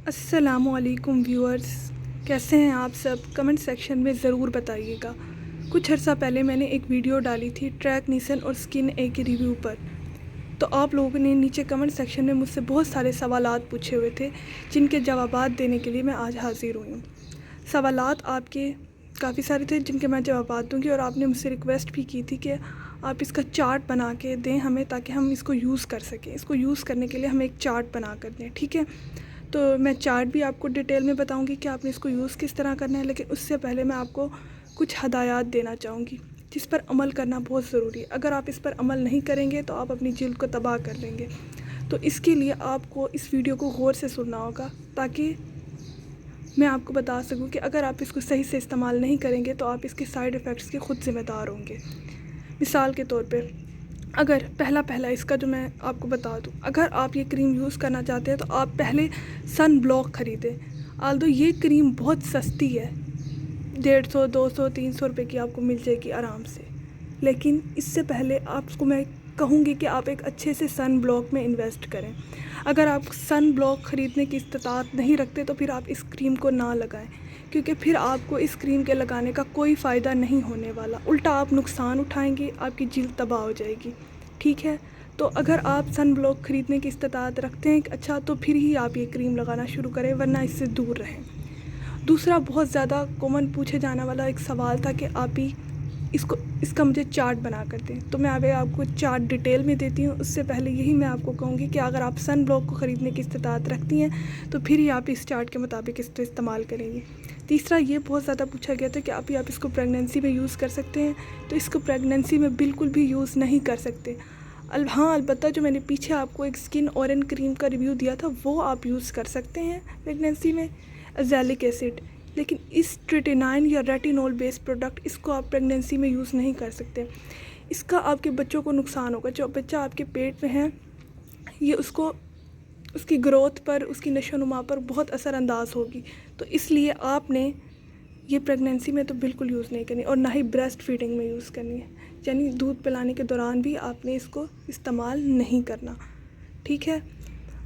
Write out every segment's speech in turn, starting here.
अस्सलामुअलैकुम व्यूअर्स, कैसे हैं आप सब? कमेंट सेक्शन में ज़रूर बताइएगा। कुछ अर्सा पहले मैंने एक वीडियो डाली थी ट्रैक निसन और स्किन ए के रिव्यू पर। तो आप लोगों ने नीचे कमेंट सेक्शन में मुझसे बहुत सारे सवालात पूछे हुए थे, जिनके जवाबात देने के लिए मैं आज हाज़िर हुई हूँ। सवालात आपके काफ़ी सारे थे जिनके मैं जवाबात दूँगी, और आपने मुझसे रिक्वेस्ट भी की थी कि आप इसका चार्ट बना के दें हमें, ताकि हम इसको यूज़ कर सकें। इसको यूज़ करने के लिए हमें एक चार्ट बना कर दें, ठीक है? तो मैं चार्ट भी आपको डिटेल में बताऊंगी कि आपने इसको यूज़ किस तरह करना है, लेकिन उससे पहले मैं आपको कुछ हदायत देना चाहूँगी जिस पर अमल करना बहुत ज़रूरी है। अगर आप इस पर अमल नहीं करेंगे तो आप अपनी जिल्द को तबाह कर लेंगे। तो इसके लिए आपको इस वीडियो को गौर से सुनना होगा, ताकि मैं आपको बता सकूँ कि अगर आप इसको सही से इस्तेमाल नहीं करेंगे तो आप इसके साइड इफ़ेक्ट्स के ख़ुद ज़िम्मेदार होंगे। मिसाल के तौर पे, अगर पहला इसका जो मैं आपको बता दूं, अगर आप ये क्रीम यूज़ करना चाहते हैं तो आप पहले सन ब्लॉक ख़रीदें। आल्दो ये क्रीम बहुत सस्ती है, 150, 200, 300 रुपये की आपको मिल जाएगी आराम से। लेकिन इससे पहले आपको मैं कहूँगी कि आप एक अच्छे से सन ब्लॉक में इन्वेस्ट करें। अगर आप सन ब्लॉक ख़रीदने की इस्तात नहीं रखते तो फिर आप इस क्रीम को ना लगाएं, क्योंकि फिर आपको इस क्रीम के लगाने का कोई फ़ायदा नहीं होने वाला, उल्टा आप नुकसान उठाएंगे, आपकी जिल्द तबाह हो जाएगी। ठीक है? तो अगर आप सन ब्लॉक ख़रीदने की इस्तात रखते हैं अच्छा, तो फिर ही आप ये क्रीम लगाना शुरू करें, वरना इससे दूर रहें। दूसरा बहुत ज़्यादा कॉमन पूछे जाने वाला एक सवाल था कि आप ही इसका मुझे चार्ट बना कर दें। तो मैं अभी आपको चार्ट डिटेल में देती हूँ। उससे पहले यही मैं आपको कहूँगी कि अगर आप सन ब्लॉक को ख़रीदने की इस्तात रखती हैं तो फिर ही आप इस चार्ट के मुताबिक इसको इस्तेमाल करेंगी। तीसरा ये बहुत ज़्यादा पूछा गया था कि आप इसको प्रेगनेंसी में यूज़ कर सकते हैं। तो इसको प्रेगनेंसी में बिल्कुल भी यूज़ नहीं कर सकते। हाँ, अलबत्ता जो मैंने पीछे आपको एक स्किन ऑरेंज क्रीम का रिव्यू दिया था वो आप यूज़ कर सकते हैं प्रेगनेंसी में, एज़ैलिक एसिड। लेकिन इस ट्रिटिनाइन या रेटिनॉल बेस्ड प्रोडक्ट इसको आप प्रेगनेंसी में यूज़ नहीं कर सकते। इसका आपके बच्चों को नुकसान होगा। जो बच्चा आपके पेट में है, ये उसकी ग्रोथ पर, उसकी नशोनुमा पर बहुत असरअंदाज होगी। तो इसलिए आपने ये प्रेगनेंसी में तो बिल्कुल यूज़ नहीं करनी, और ना ही ब्रेस्ट फीडिंग में यूज़ करनी है, यानी दूध पिलाने के दौरान भी आपने इसको इस्तेमाल नहीं करना। ठीक है?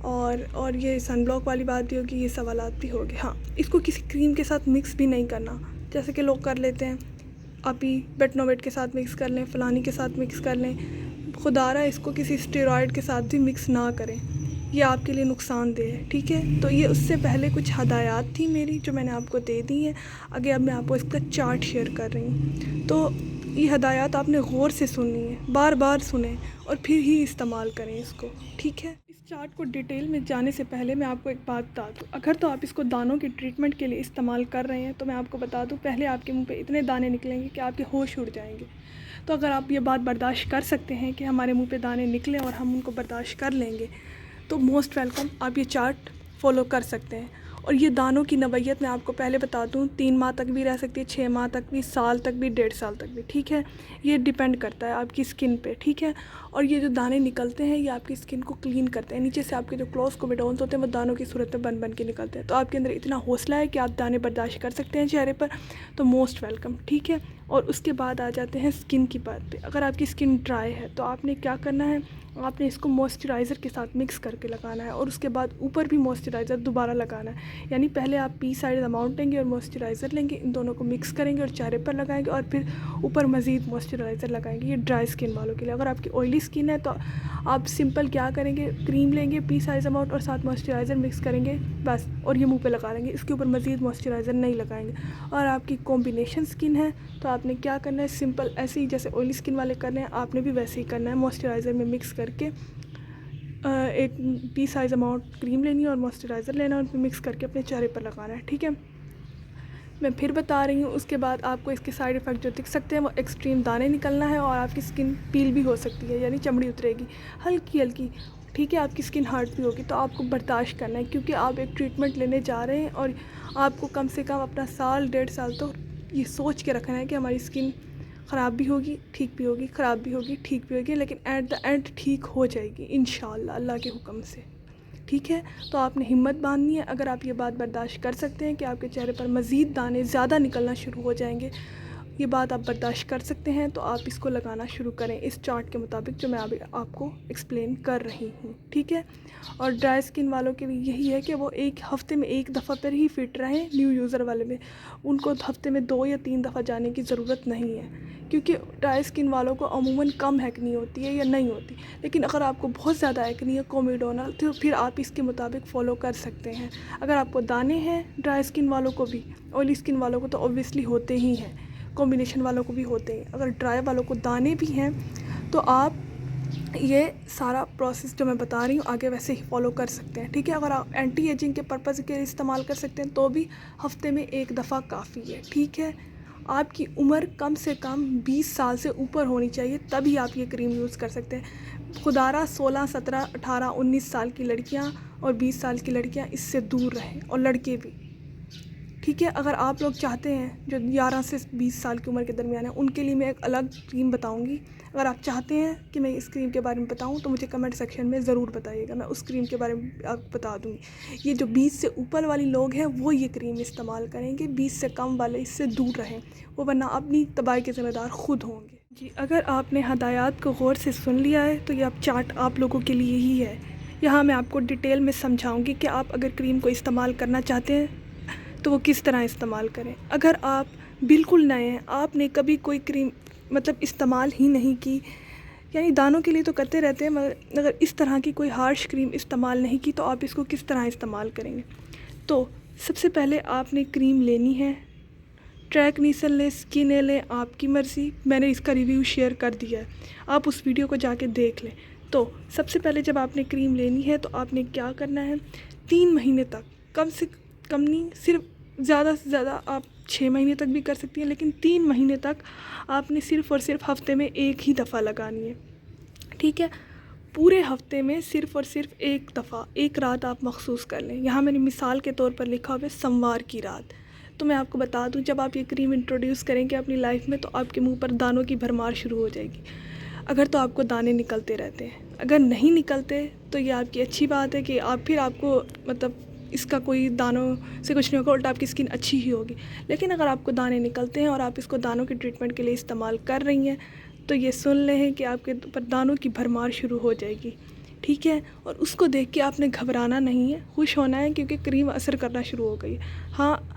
और ये सनब्लॉक वाली बात भी होगी, ये सवालात भी होंगे। हाँ, इसको किसी क्रीम के साथ मिक्स भी नहीं करना, जैसे कि लोग कर लेते हैं। आप ही बेटनोवेट के साथ मिक्स कर लें, फ़लानी के साथ मिक्स कर लें। खुदारा इसको किसी स्टेरॉयड के साथ भी मिक्स ना करें, ये आपके लिए नुकसानदेह है। ठीक है? तो ये उससे पहले कुछ हदायत थी मेरी जो मैंने आपको दे दी हैं। आगे अब मैं आपको इसका चार्ट शेयर कर रही हूँ। तो ये हदायत आपने गौर से सुननी है, बार बार सुने और फिर ही इस्तेमाल करें इसको। ठीक है? इस चार्ट को डिटेल में जाने से पहले मैं आपको एक बात बता दूँ। अगर तो आप इसको दानों की ट्रीटमेंट के लिए इस्तेमाल कर रहे हैं तो मैं आपको बता दूँ, पहले आपके मुंह पे इतने दाने निकलेंगे कि आपके होश उड़ जाएंगे। तो अगर आप ये बात बर्दाश्त कर सकते हैं कि हमारे मुंह पे दाने निकलें और हम उनको बर्दाश्त कर लेंगे, तो मोस्ट वेलकम, आप ये चार्ट फॉलो कर सकते हैं। और ये दानों की नवैयत मैं आपको पहले बता दूं, 3 माह तक भी रह सकती है, 6 माह तक भी, साल तक भी, 1.5 साल तक भी। ठीक है? ये डिपेंड करता है आपकी स्किन पे। ठीक है? और ये जो दाने निकलते हैं ये आपकी स्किन को क्लीन करते हैं। नीचे से आपके जो क्लोज कोमेडोन्स होते हैं वो दानों की सूरत में बन के निकलते हैं। तो आपके अंदर इतना हौसला है कि आप दाने बर्दाश्त कर सकते हैं चेहरे पर, तो मोस्ट वेलकम। ठीक है? और उसके बाद आ जाते हैं स्किन की बात पे। अगर आपकी स्किन ड्राई है तो आपने क्या करना है, आपने इसको मॉइस्चराइज़र के साथ मिक्स करके लगाना है, और उसके बाद ऊपर भी मॉइस्चराइज़र दोबारा लगाना है। यानी पहले आप पी साइड अमाउंट लेंगे और मॉइस्चराइज़र लेंगे, इन दोनों को मिक्स करेंगे और चेहरे पर लगाएंगे, और फिर ऊपर मज़ीद मॉइस्चराइज़र लगाएंगे। ये ड्राई स्किन वालों के लिए। अगर आपकी ऑयली स्किन है तो आप सिंपल क्या करेंगे, क्रीम लेंगे, पी साइज अमाउंट और साथ मॉइस्चराइज़र मिक्स करेंगे बस, और ये मुँह पे लगा लेंगे। इसके ऊपर मज़ीद मॉइस्चराइज़र नहीं लगाएंगे। और आपकी कॉम्बिनेशन स्किन है तो आपने क्या करना है, सिंपल ऐसे ही जैसे ऑयली स्किन वाले कर रहे हैं आपने भी वैसे ही करना है। मॉइस्चराइज़र में मिक्स करके एक पी साइज़ अमाउंट क्रीम लेनी है और मॉइस्चराइज़र लेना है, उनको मिक्स करके अपने चेहरे पर लगाना है। ठीक है? मैं फिर बता रही हूँ, उसके बाद आपको इसके साइड इफ़ेक्ट जो दिख सकते हैं वो एक्सट्रीम दाने निकलना है, और आपकी स्किन पील भी हो सकती है, यानी चमड़ी उतरेगी हल्की हल्की। ठीक है? आपकी स्किन हर्ट भी होगी, तो आपको बर्दाश्त करना है, क्योंकि आप एक ट्रीटमेंट लेने जा रहे हैं और आपको कम से कम अपना साल 1.5 साल तो ये सोच के रखना है कि हमारी स्किन ख़राब भी होगी, ठीक भी होगी, ख़राब भी होगी, ठीक भी होगी, लेकिन एट द एंड ठीक हो जाएगी इंशाल्लाह, अल्लाह के हुक्म से। ठीक है? तो आपने हिम्मत बांधनी है। अगर आप ये बात बर्दाश्त कर सकते हैं कि आपके चेहरे पर मज़ीद दाने ज़्यादा निकलना शुरू हो जाएंगे, ये बात आप बर्दाश्त कर सकते हैं तो आप इसको लगाना शुरू करें इस चार्ट के मुताबिक जो मैं अभी आपको एक्सप्लेन कर रही हूँ, ठीक है। और ड्राई स्किन वालों के लिए यही है कि वो एक हफ़्ते में एक दफ़ा पर ही फिट रहें। न्यू यूज़र वाले में उनको हफ़्ते में 2 या 3 दफ़ा जाने की ज़रूरत नहीं है, क्योंकि ड्राई स्किन वालों को अमूमन कम एक्ने होती है या नहीं होती। लेकिन अगर आपको बहुत ज़्यादा एक्ने है कोमेडोनल, तो फिर आप इसके मुताबिक फ़ॉलो कर सकते हैं। अगर आपको दाने हैं ड्राई स्किन वालों को भी, ऑयली स्किन वालों को तो ऑब्वियसली होते ही हैं, कॉम्बिनेशन वालों को भी होते हैं। अगर ड्राई वालों को दाने भी हैं तो आप ये सारा प्रोसेस जो मैं बता रही हूँ आगे वैसे ही फॉलो कर सकते हैं, ठीक है। अगर आप एंटी एजिंग के पर्पज़ के इस्तेमाल कर सकते हैं तो भी हफ्ते में एक दफ़ा काफ़ी है, ठीक है। आपकी उम्र कम से कम 20 साल से ऊपर होनी चाहिए, तभी आप ये क्रीम यूज़ कर सकते हैं। खुदारा 16, 17, 18, 19 साल की लड़कियाँ और 20 साल की लड़कियाँ इससे दूर रहें, और लड़के भी, ठीक है। अगर आप लोग चाहते हैं जो 11 से 20 साल की उम्र के दरमियान है, उनके लिए मैं एक अलग क्रीम बताऊंगी। अगर आप चाहते हैं कि मैं इस क्रीम के बारे में बताऊं तो मुझे कमेंट सेक्शन में ज़रूर बताइएगा, मैं उस क्रीम के बारे में आपको बता दूंगी। ये जो 20 से ऊपर वाली लोग हैं वो ये क्रीम इस्तेमाल करेंगे, 20 से कम वाले इससे दूर रहें, वो वरना अपनी तबाही के ज़िम्मेदार खुद होंगे जी। अगर आपने हदायत को गौर से सुन लिया है तो ये अब चार्ट आप लोगों के लिए ही है। यहाँ मैं आपको डिटेल में समझाऊँगी कि आप अगर क्रीम को इस्तेमाल करना चाहते हैं तो वो किस तरह इस्तेमाल करें। अगर आप बिल्कुल नए हैं, आपने कभी कोई क्रीम मतलब इस्तेमाल ही नहीं की, यानी दानों के लिए तो करते रहते हैं, मगर अगर इस तरह की कोई हार्श क्रीम इस्तेमाल नहीं की तो आप इसको किस तरह इस्तेमाल करेंगे। तो सबसे पहले आपने क्रीम लेनी है, ट्रैक नीसन लें, स्किन लें, आपकी मर्ज़ी। मैंने इसका रिव्यू शेयर कर दिया है, आप उस वीडियो को जाके देख लें। तो सबसे पहले जब आपने क्रीम लेनी है तो आपने क्या करना है, 3 महीने तक, कम से कम नहीं, सिर्फ ज़्यादा से ज़्यादा आप 6 महीने तक भी कर सकती हैं, लेकिन 3 महीने तक आपने सिर्फ़ और सिर्फ हफ़्ते में एक ही दफ़ा लगानी है, ठीक है। पूरे हफ्ते में सिर्फ़ और सिर्फ एक दफ़ा, एक रात आप मखसूस कर लें। यहाँ मैंने मिसाल के तौर पर लिखा हुआ है सोमवार की रात। तो मैं आपको बता दूँ, जब आप ये क्रीम इंट्रोड्यूस करेंगे अपनी लाइफ में तो आपके मुंह पर दानों की भरमार शुरू हो जाएगी। अगर तो आपको दाने निकलते रहते हैं, अगर नहीं निकलते तो ये आपकी अच्छी बात है कि आपको मतलब इसका कोई दानों से कुछ नहीं होगा, उल्टा आपकी स्किन अच्छी ही होगी। लेकिन अगर आपको दाने निकलते हैं और आप इसको दानों के ट्रीटमेंट के लिए इस्तेमाल कर रही हैं तो ये सुन लें कि आपके ऊपर दानों की भरमार शुरू हो जाएगी, ठीक है। और उसको देख के आपने घबराना नहीं है, खुश होना है, क्योंकि क्रीम असर करना शुरू हो गई है। हाँ,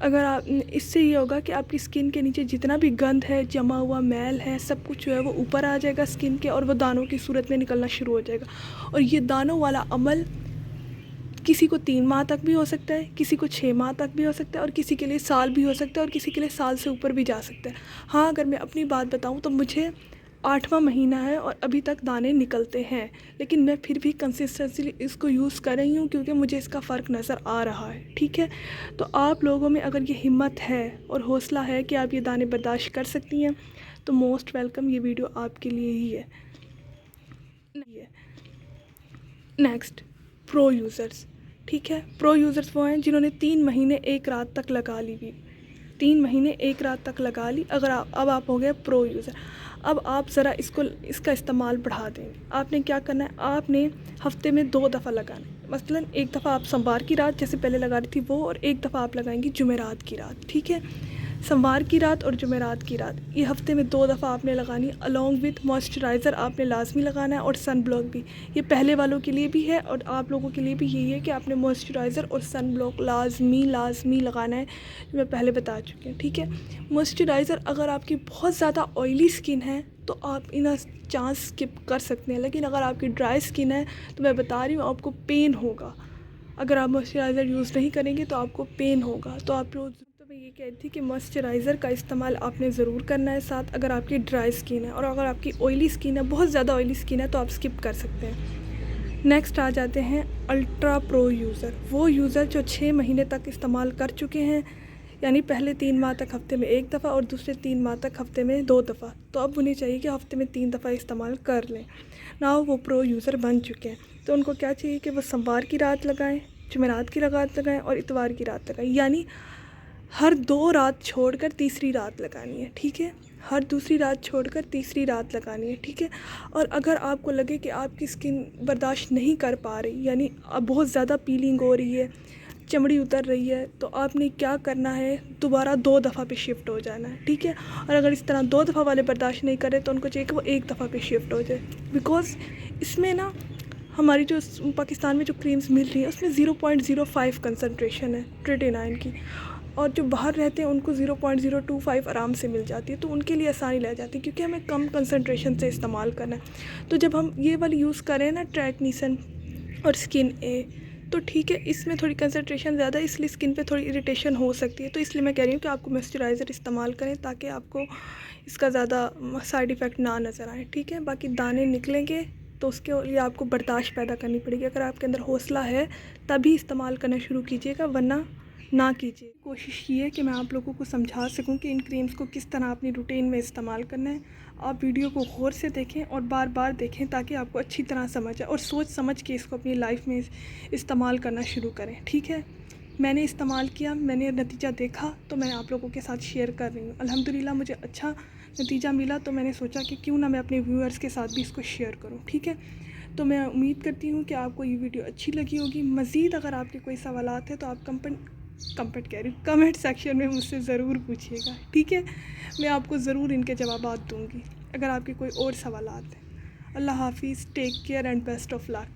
अगर आप इससे ये होगा कि आपकी स्किन के नीचे जितना भी गंद है, जमा हुआ मैल है, सब कुछ जो है वो ऊपर आ जाएगा स्किन के, और वो दानों की सूरत में निकलना शुरू हो जाएगा। और ये दानों वाला अमल किसी को 3 माह तक भी हो सकता है, किसी को 6 माह तक भी हो सकता है, और किसी के लिए साल भी हो सकता है, और किसी के लिए साल से ऊपर भी जा सकता है। हाँ, अगर मैं अपनी बात बताऊँ तो मुझे 8वां महीना है और अभी तक दाने निकलते हैं, लेकिन मैं फिर भी कंसिस्टेंटली इसको यूज़ कर रही हूँ क्योंकि मुझे इसका फ़र्क नज़र आ रहा है, ठीक है। तो आप लोगों में अगर ये हिम्मत है और हौसला है कि आप ये दाने बर्दाश्त कर सकती हैं तो मोस्ट वेलकम, ये वीडियो आपके लिए ही है। नेक्स्ट, प्रो यूज़र्स, ठीक है। प्रो यूज़र्स वो हैं जिन्होंने 3 महीने एक रात तक लगा ली भी, 3 महीने एक रात तक लगा ली। अगर अब आप हो गए प्रो यूज़र, अब आप ज़रा इसका इस्तेमाल बढ़ा देंगे। आपने क्या करना है, आपने हफ्ते में 2 दफ़ा लगाना है। मसलन एक दफ़ा आप सोमवार की रात जैसे पहले लगा रही थी वो, और एक दफ़ा आप लगाएंगी जुमेरात की रात, ठीक है। सोमवार की रात और जुमेरात की रात, ये हफ्ते में 2 दफ़ा आपने लगानी है। अलॉन्ग विथ मॉइस्चराइज़र आपने लाजमी लगाना है, और सन ब्लॉक भी। ये पहले वालों के लिए भी है और आप लोगों के लिए भी यही है कि आपने मॉइस्चराइज़र और सन ब्लॉक लाजमी लगाना है, जो मैं पहले बता चुकी हूँ, ठीक है। मॉइस्चराइज़र अगर आपकी बहुत ज़्यादा ऑयली स्किन है तो आप इन चांस स्किप कर सकते हैं, लेकिन अगर आपकी ड्राई स्किन है तो मैं बता रही हूँ आपको पेन होगा। अगर आप मॉइस्चराइज़र यूज़ नहीं करेंगे तो आपको पेन होगा। तो आप रोज़, तो मैं ये कहती थी कि मॉइस्चराइज़र का इस्तेमाल आपने ज़रूर करना है साथ, अगर आपकी ड्राई स्किन है। और अगर आपकी ऑयली स्किन है, बहुत ज़्यादा ऑयली स्किन है, तो आप स्किप कर सकते हैं। नेक्स्ट आ जाते हैं अल्ट्रा प्रो यूज़र, वो यूज़र जो 6 महीने तक इस्तेमाल कर चुके हैं, यानी पहले 3 माह तक हफ्ते में एक दफ़ा और दूसरे 3 माह तक हफ्ते में 2 दफ़ा। तो अब उन्हें चाहिए कि हफ्ते में 3 दफ़ा इस्तेमाल कर लें ना, वो प्रो यूज़र बन चुके हैं। तो उनको क्या चाहिए कि वो सोमवार की रात लगाएं, जुमेरात की रात लगाएं और इतवार की रात लगाएं, यानी हर 2 रात छोड़कर तीसरी रात लगानी है, ठीक है। हर दूसरी रात छोड़कर तीसरी रात लगानी है, ठीक है। और अगर आपको लगे कि आपकी स्किन बर्दाश्त नहीं कर पा रही, यानी अब बहुत ज़्यादा पीलिंग हो रही है, चमड़ी उतर रही है तो आपने क्या करना है, दोबारा 2 दफ़ा पे शिफ्ट हो जाना है, ठीक है। और अगर इस तरह 2 दफ़ा वाले बर्दाश्त नहीं करे तो उनको चाहिए कि वो 1 दफ़ा पे शिफ्ट हो जाए। बिकॉज़ इसमें ना हमारी जो पाकिस्तान में जो क्रीम्स मिल रही है उसमें 0.05 कंसंट्रेशन है ट्रेटिनाइन की, और जो बाहर रहते हैं उनको 0.025 आराम से मिल जाती है, तो उनके लिए आसानी रह जाती है क्योंकि हमें कम कंसंट्रेशन से इस्तेमाल करना है। तो जब हम ये वाली यूज़ करें ना ट्रैकनीसन और स्किन ए, तो ठीक है इसमें थोड़ी कंसंट्रेशन ज़्यादा है इसलिए स्किन पे थोड़ी इरिटेशन हो सकती है, तो इसलिए मैं कह रही हूँ कि आपको मॉइस्चराइज़र इस्तेमाल करें ताकि आपको इसका ज़्यादा साइड इफ़ेक्ट ना नज़र आए, ठीक है। बाकी दाने निकलेंगे तो उसके लिए आपको बर्दाश्त पैदा करनी पड़ेगी। अगर आपके अंदर हौसला है तभी इस्तेमाल करना शुरू कीजिएगा, वरना ना कीजिए। कोशिश ये है कि मैं आप लोगों को समझा सकूं कि इन क्रीम्स को किस तरह अपनी रूटीन में इस्तेमाल करना है। आप वीडियो को गौर से देखें और बार बार देखें ताकि आपको अच्छी तरह समझ आए और सोच समझ के इसको अपनी लाइफ में इस्तेमाल करना शुरू करें, ठीक है। मैंने इस्तेमाल किया, मैंने नतीजा देखा तो मैं आप लोगों के साथ शेयर कर रही हूँ। अल्हम्दुलिल्लाह मुझे अच्छा नतीजा मिला तो मैंने सोचा कि क्यों ना मैं अपने व्यूअर्स के साथ भी इसको शेयर करूँ, ठीक है। तो मैं उम्मीद करती हूँ कि आपको ये वीडियो अच्छी लगी होगी। मज़ीद अगर आपके कोई सवालात हैं तो आप कमेंट सेक्शन में मुझसे ज़रूर पूछिएगा, ठीक है। मैं आपको ज़रूर इनके जवाबात दूँगी अगर आपके कोई और सवालात हैं। अल्लाह हाफ़िज़, take care and best of luck.